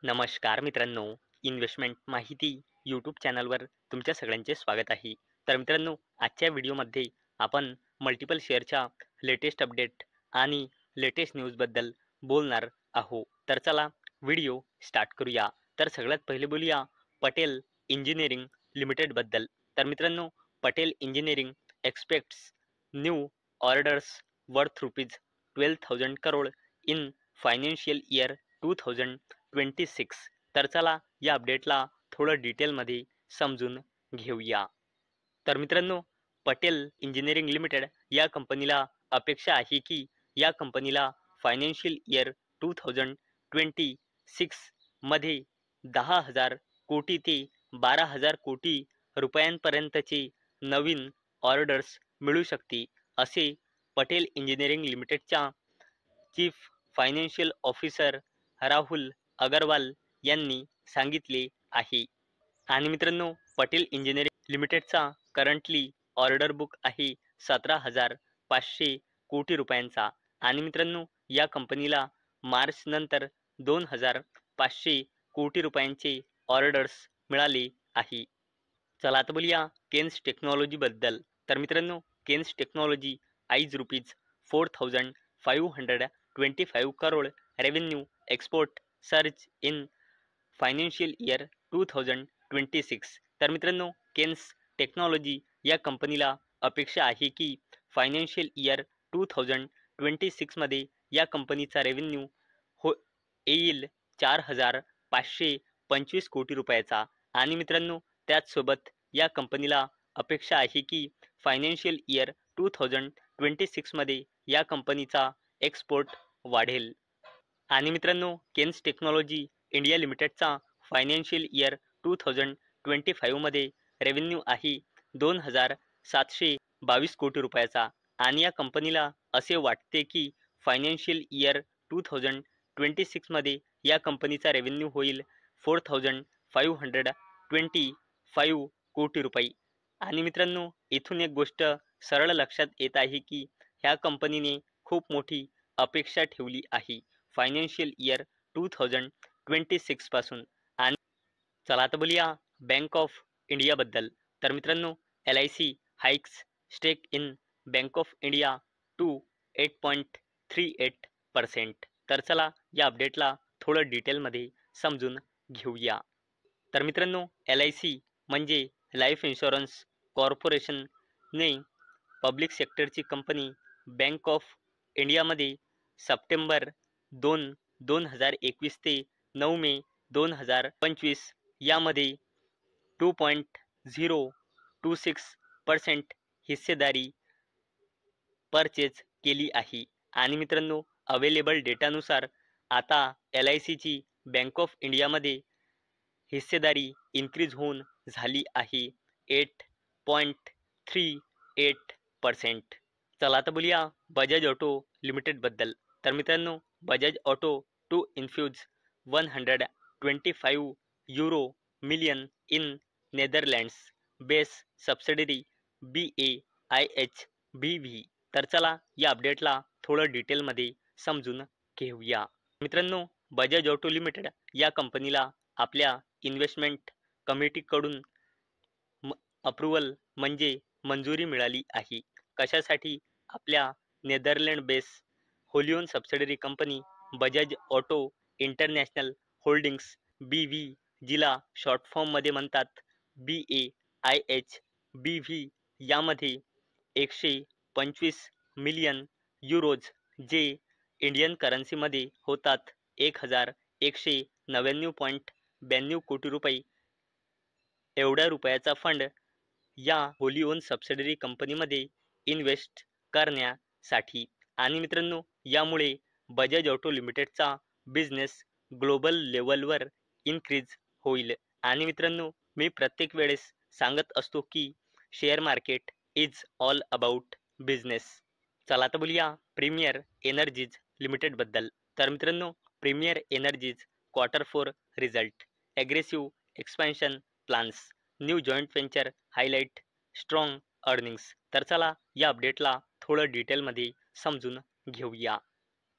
नमस्कार मित्रांनो, इन्व्हेस्टमेंट माहिती यूट्यूब चॅनलवर तुमच्या सगळ्यांचे स्वागत आहे. तर मित्रांनो, आजच्या व्हिडिओमध्ये आपण मल्टिपल शेअरच्या लेटेस्ट अपडेट आणि लेटेस्ट न्यूजबद्दल बोलणार आहोत. तर चला व्हिडिओ स्टार्ट करूया. तर सगळ्यात पहिले बोलूया पटेल इंजिनिअरिंग लिमिटेडबद्दल. तर मित्रांनो, Patel engineering aspects new orders worth rupees 12,000 crore in financial year 2026. तर चला या अपडेटला थोडं डिटेलमध्ये समजून घेऊया. तर मित्रांनो, पटेल इंजिनिअरिंग लिमिटेड या कंपनीला अपेक्षा आहे की या कंपनीला फायनान्शियल इयर 2026 मध्ये 10,000 कोटी ते 12,000 कोटी रुपयांपर्यंतचे नवीन ऑर्डर्स मिळू शकते, असे पटेल इंजिनिअरिंग लिमिटेडच्या chief financial officer Rahul Agarwal यांनी सांगितले आहे. आणि मित्रांनो, पटेल इंजिनिअरिंग लिमिटेडचा करंटली ऑर्डर बुक आहे 17,500 कोटी रुपयांचा. आणि मित्रांनो, या कंपनीला मार्च नंतर 2,500 कोटी रुपयांचे ऑर्डर्स मिळाले आहे. चला आता बोलूया केन्स टेक्नॉलॉजीबद्दल. तर मित्रांनो, Kaynes technology eyes rupees 4,525 crore revenue export surge in financial year 2026. तर मित्रांनो, केन्स टेक्नॉलॉजी या कंपनीला अपेक्षा आहे की फायनान्शियल इयर 2026 मध्ये या कंपनीचा रेव्हेन्यू येईल 4,525 कोटी रुपयाचा. आणि मित्रांनो, त्याचसोबत या कंपनीला अपेक्षा आहे की फायनान्शियल इयर 2026 मध्ये या कंपनीचा एक्सपोर्ट वाढेल. आणि मित्रांनो, केन्स टेक्नॉलॉजी इंडिया लिमिटेडचा फायनान्शियल इयर 2025 मध्ये रेव्हेन्यू आहे 2,722 कोटी रुपयाचा. आणि या कंपनीला असे वाटते की फायनान्शियल इयर 2026 मध्ये या कंपनीचा रेव्हेन्यू होईल 4,525 कोटी रुपये. आणि मित्रांनो, इथून एक गोष्ट सरळ लक्षात येत आहे की ह्या कंपनीने खूप मोठी अपेक्षा ठेवली आहे फायनान्शियल इयर 2026 पासून. आणि चला आता बोलूया बँक ऑफ इंडियाबद्दल. तर मित्रांनो, LIC hikes stake in bank of India to 8.38%. तर चला या अपडेटला थोडं डिटेलमध्ये समजून घेऊया. तर मित्रांनो, LIC म्हणजे लाईफ इन्शुरन्स कॉर्पोरेशनने पब्लिक सेक्टरची कंपनी बँक ऑफ इंडियामध्ये सप्टेंबर 2, 2021 ते 9 मे 2025 यामध्ये 2.026% हिस्सेदारी परचेज केली आहे. आणि मित्रांनो, अवेलेबल डेटानुसार आता LICची बँक ऑफ इंडियामध्ये हिस्सेदारी इन्क्रीज होऊन झाली आहे 8.38%. चला आता बोलूया बजाज ऑटो लिमिटेडबद्दल. तर मित्रांनो, Bajaj auto to infuse 125 euro million in Netherlands base subsidiary BAIHBV. तर चला या अपडेटला थोडं डिटेलमध्ये समजून घेऊया. मित्रांनो, बजाज ऑटो लिमिटेड या कंपनीला आपल्या इन्व्हेस्टमेंट कमिटीकडून अप्रूव्हल म्हणजे मंजुरी मिळाली आहे. कशासाठी? आपल्या Netherland base wholly own subsidiary company Bajaj auto international holdings BV, जिला शॉर्ट फॉर्ममध्ये म्हणतात BAIHBV, यामध्ये 125 मिलियन युरोज, जे इंडियन करन्सीमध्ये होतात 1,199.92 कोटी रुपये, एवढ्या रुपयाचा फंड या होली ओन सबसिडरी कंपनीमध्ये इन्व्हेस्ट करण्यासाठी. आणि मित्रांनो, यामुळे बजाज ऑटो लिमिटेडचा बिझनेस ग्लोबल लेवलवर इन्क्रीज होईल. आणि मित्रांनो, मी प्रत्येक वेळेस सांगत असतो की share market is all about business. चला आता बोलूया प्रीमियर एनर्जीज लिमिटेडबद्दल. तर मित्रांनो, premier energies Q4 result, aggressive expansion plans, new joint venture highlight strong earnings. तर चला या अपडेटला थोडं डिटेलमध्ये समजून घेऊया.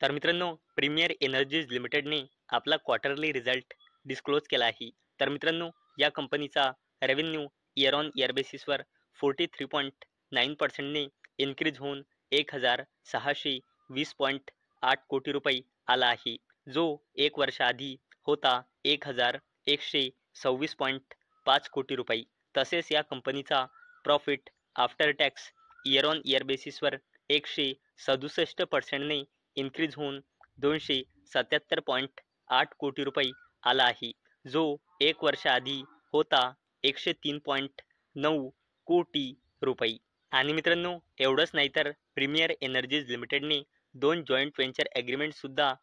तर मित्रांनो, प्रीमियर एनर्जीज लिमिटेडने आपला क्वार्टरली रिझल्ट डिस्क्लोज केला आहे. तर मित्रांनो, या कंपनीचा रेव्हेन्यू इयर ऑन इयर बेसिसवर 43.9%ने इन्क्रीज होऊन 1,620.8 कोटी रुपये आला आहे, जो 1 वर्षाआधी होता 1,126.5 कोटी रुपये. तसेच या कंपनीचा profit after tax year on year बेसिसवर 167%ने इन्क्रीज होऊन 277.8 कोटी रुपये आला आहे, जो 1 वर्षाआधी होता 103.9 कोटी रुपये. आणि मित्रांनो, एवढंच नाही तर प्रीमियर एनर्जीज लिमिटेडने 2 जॉईंट व्हेंचर ॲग्रीमेंट सुद्धा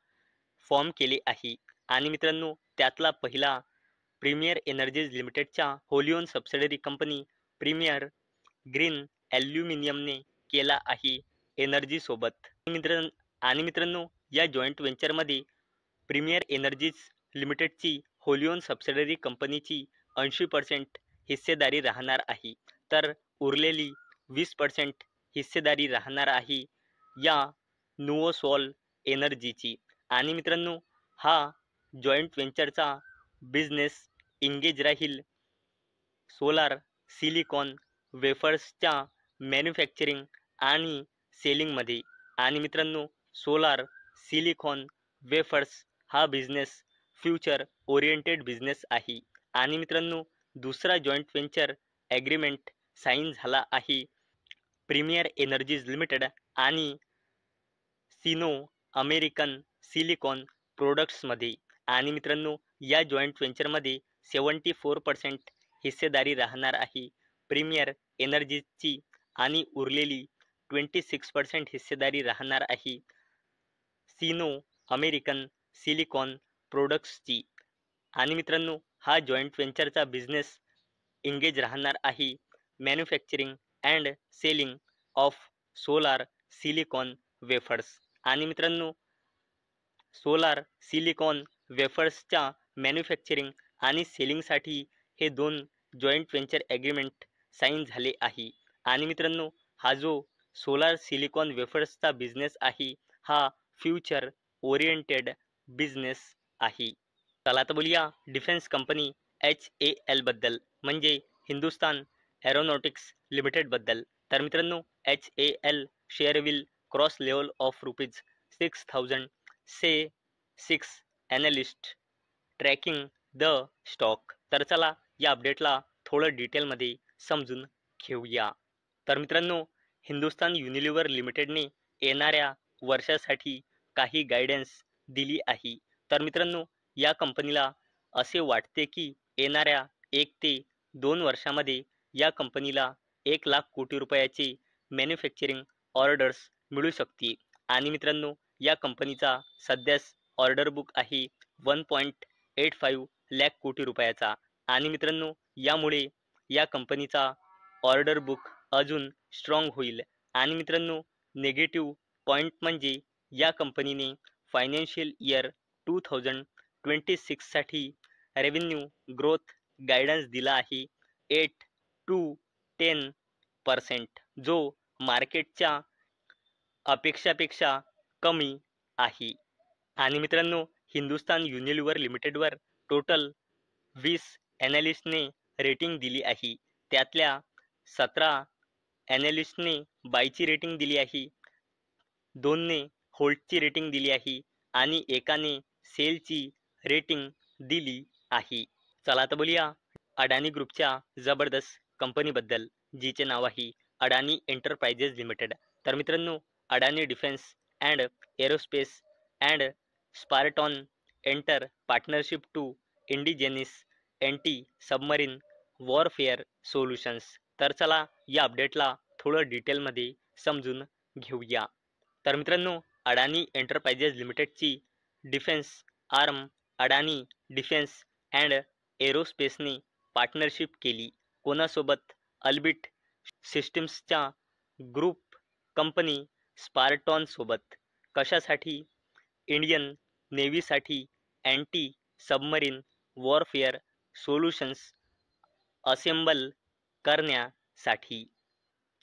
फॉर्म केले आहे. आणि मित्रांनो, त्यातला पहिला प्रीमियर एनर्जीज लिमिटेडच्या wholly own subsidiary company premier green ॲल्युमिनियमने केला आहे एनर्जी सोबत. आणि मित्रांनो, या जॉईंट व्हेंचरमध्ये प्रीमियर एनर्जीज लिमिटेडची होली ओन सबसिडरी कंपनीची 80% हिस्सेदारी राहणार आहे, तर उरलेली 20% हिस्सेदारी राहणार आहे या नुओसॉल एनर्जीची. आणि मित्रांनो, हा जॉईंट व्हेंचरचा बिझनेस इंगेज राहील सोलार सिलिकॉन वेफर्सच्या मॅन्युफॅक्चरिंग आणि सेलिंगमध्ये. आणि मित्रांनो, सोलार सिलिकॉन वेफर्स हा बिझनेस फ्युचर ओरिएंटेड बिझनेस आहे. आणि मित्रांनो, दुसरा जॉईंट व्हेंचर ॲग्रीमेंट साईन झाला आहे प्रीमियर एनर्जीज लिमिटेड आणि सिनो अमेरिकन सिलिकॉन प्रोडक्ट्समध्ये. आणि मित्रांनो, या जॉईंट व्हेंचरमध्ये 74% हिस्सेदारी राहणार आहे प्रीमियर एनर्जीजची आणि उरलेली 26% हिस्सेदारी राहणार आहे सिनो अमेरिकन सिलिकॉन प्रोडक्ट्सची. आणि मित्रांनो, हा जॉईंट व्हेंचरचा बिझनेस इंगेज राहणार आहे manufacturing and selling of solar silicon wafers. आणि मित्रांनो, सोलार सिलिकॉन वेफर्सच्या मॅन्युफॅक्चरिंग आणि सेलिंगसाठी हे 2 जॉईंट व्हेंचर ॲग्रीमेंट साईन झाले आहे. आणि मित्रांनो, हा जो सोलार सिलिकॉन वेफर्सचा बिझनेस आहे हा फ्युचर ओरिएंटेड बिझनेस आहे. चला तर बोलूया डिफेन्स कंपनी HAL बद्दल, म्हणजे हिंदुस्तान एरोनॉटिक्स लिमिटेड बद्दल. तर मित्रांनो, HAL share will cross level of ₹6,000 से 6 ॲनालिस्ट ट्रॅकिंग द स्टॉक. तर चला या अपडेटला थोडं डिटेलमध्ये समजून घेऊया. तर मित्रांनो, हिंदुस्तान युनिलिव्हर लिमिटेडने येणाऱ्या वर्षासाठी काही गायडन्स दिली आहे. तर मित्रांनो, या कंपनीला असे वाटते की येणाऱ्या 1 ते 2 वर्षामध्ये या कंपनीला 1 लाख कोटी रुपयाचे मॅन्युफॅक्चरिंग ऑर्डर्स मिळू शकतील. आणि मित्रांनो, या कंपनीचा सध्याच ऑर्डर बुक आहे 1.85 लाख कोटी रुपयाचा. आणि मित्रांनो, यामुळे या कंपनीचा ऑर्डर बुक अजून स्ट्रॉंग होईल. आणि मित्रांनो, नेगेटिव्ह पॉईंट म्हणजे या कंपनीने फायनान्शियल इयर 2026 साठी रेव्हेन्यू ग्रोथ गायडन्स दिला आहे 8 to 10%, जो मार्केटच्या अपेक्षापेक्षा कमी आहे. आणि मित्रांनो, हिंदुस्तान युनिलिव्हर लिमिटेडवर टोटल 20 ॲनालिस्टने रेटिंग दिली आहे. त्यातल्या 17 ॲनालिस्टने बायची रेटिंग दिली आहे, 2ने होल्डची रेटिंग दिली आहे आणि एकाने सेलची रेटिंग दिली आहे. चला तर बोलूया अडानी ग्रुपच्या जबरदस्त कंपनीबद्दल, जिचे नाव आहे अडानी एंटरप्राइजेस लिमिटेड. तर मित्रांनो, Adani defence and aerospace and Sparton enter partnership to indigenise anti submarine warfare solutions. तर चला या अपडेटला थोडं डिटेलमध्ये समजून घेऊया. तर मित्रांनो, अडानी एंटरप्राइजेस लिमिटेडची defence arm Adani defence and एरोस्पेसने पार्टनरशिप केली. कोणासोबत? अल्बिट सिस्टीम्सच्या ग्रुप कंपनी स्पार्टॉनसोबत. कशासाठी? इंडियन नेव्हीसाठी anti submarine warfare solutions assemble करण्यासाठी.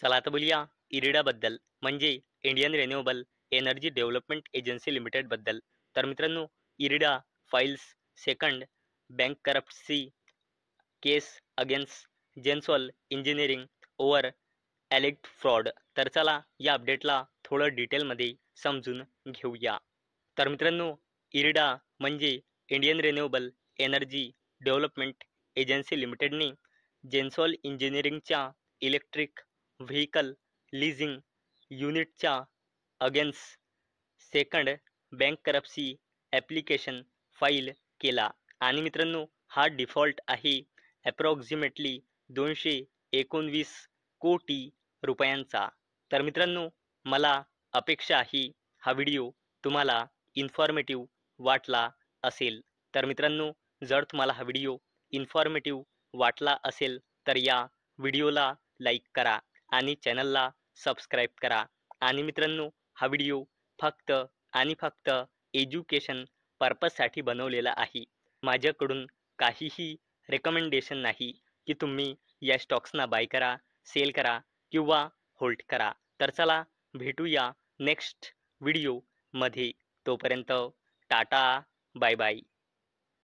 चला आता बोलूया इरिडाबद्दल, म्हणजे Indian renewable energy development agency लिमिटेडबद्दल. तर मित्रांनो, IREDA files second bankruptcy case against Gensol engineering over alleged fraud. तर चला या अपडेटला थोडं डिटेलमध्ये समजून घेऊया. तर मित्रांनो, इरडा म्हणजे Indian renewable energy development agency लिमिटेडने जेन्सॉल इंजिनिअरिंगच्या इलेक्ट्रिक व्हेकल लीजिंग युनिटच्या against second bankruptcy application file केला आणि मित्रांनो हा डिफॉल्ट आहे ॲप्रॉक्सिमेटली 219 कोटी रुपयांचा. तर मित्रांनो, मला अपेक्षा आहे हा व्हिडिओ तुम्हाला इन्फॉर्मेटिव्ह वाटला असेल. तर मित्रांनो, जर तुम्हाला हा व्हिडिओ इन्फॉर्मेटिव्ह वाटला असेल तर या व्हिडिओला लाईक करा आणि चॅनलला सबस्क्राईब करा. आणि मित्रांनो, हा व्हिडिओ फक्त आणि फक्त एज्युकेशन पर्पजसाठी बनवलेला आहे. माझ्याकडून काहीही रेकमेंडेशन नाही की तुम्ही या स्टॉक्सना बाय करा, सेल करा किंवा होल्ड करा. तर चला भेटूया नेक्स्ट व्हिडिओमध्ये. तोपर्यंत टाटा, बाय बाय.